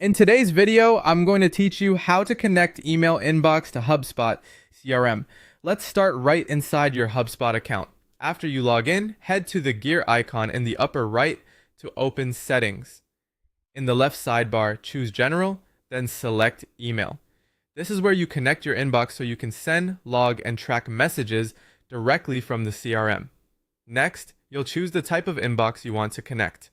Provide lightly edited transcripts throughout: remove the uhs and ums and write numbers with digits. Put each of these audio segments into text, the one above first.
In today's video, I'm going to teach you how to connect email inbox to HubSpot CRM. Let's start right inside your HubSpot account. After you log in, head to the gear icon in the upper right to open Settings. In the left sidebar, choose General, then select Email. This is where you connect your inbox so you can send, log, and track messages directly from the CRM. Next, you'll choose the type of inbox you want to connect.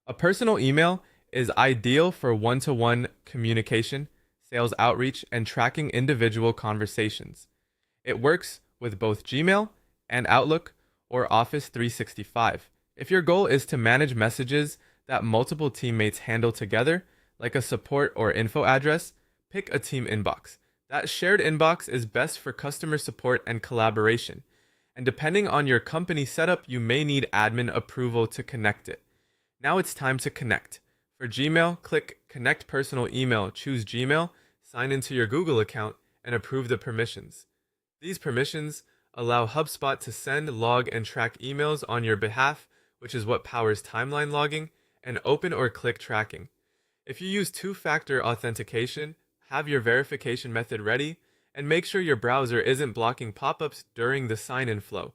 A personal email is ideal for one-to-one communication, sales outreach, and tracking individual conversations. It works with both Gmail and Outlook or Office 365. If your goal is to manage messages that multiple teammates handle together, like a support or info address, pick a team inbox. That shared inbox is best for customer support and collaboration. And depending on your company setup, you may need admin approval to connect it. Now it's time to connect. For Gmail, click Connect Personal Email, choose Gmail, sign into your Google account, and approve the permissions. These permissions allow HubSpot to send, log, and track emails on your behalf, which is what powers timeline logging and open or click tracking. If you use two-factor authentication, have your verification method ready, and make sure your browser isn't blocking pop-ups during the sign-in flow.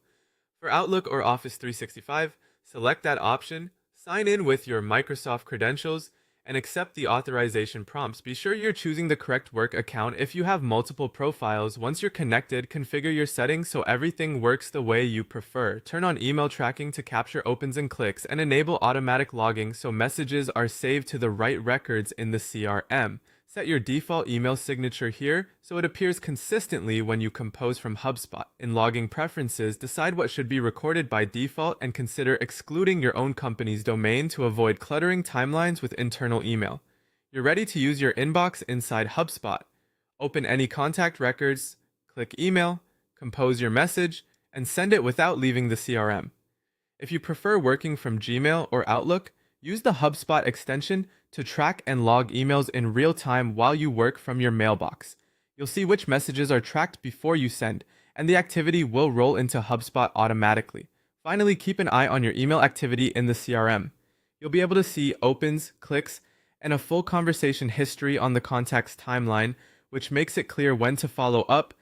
For Outlook or Office 365, select that option, sign in with your Microsoft credentials, and accept the authorization prompts. Be sure you're choosing the correct work account. If you have multiple profiles, once you're connected, configure your settings so everything works the way you prefer. Turn on email tracking to capture opens and clicks, and enable automatic logging so messages are saved to the right records in the CRM. Set your default email signature here so it appears consistently when you compose from HubSpot. In logging preferences, decide what should be recorded by default and consider excluding your own company's domain to avoid cluttering timelines with internal email. You're ready to use your inbox inside HubSpot. Open any contact records, click email, compose your message, and send it without leaving the CRM. If you prefer working from Gmail or Outlook, use the HubSpot extension to track and log emails in real time while you work from your mailbox. You'll see which messages are tracked before you send, and the activity will roll into HubSpot automatically. Finally, keep an eye on your email activity in the CRM. You'll be able to see opens, clicks, and a full conversation history on the contact's timeline, which makes it clear when to follow up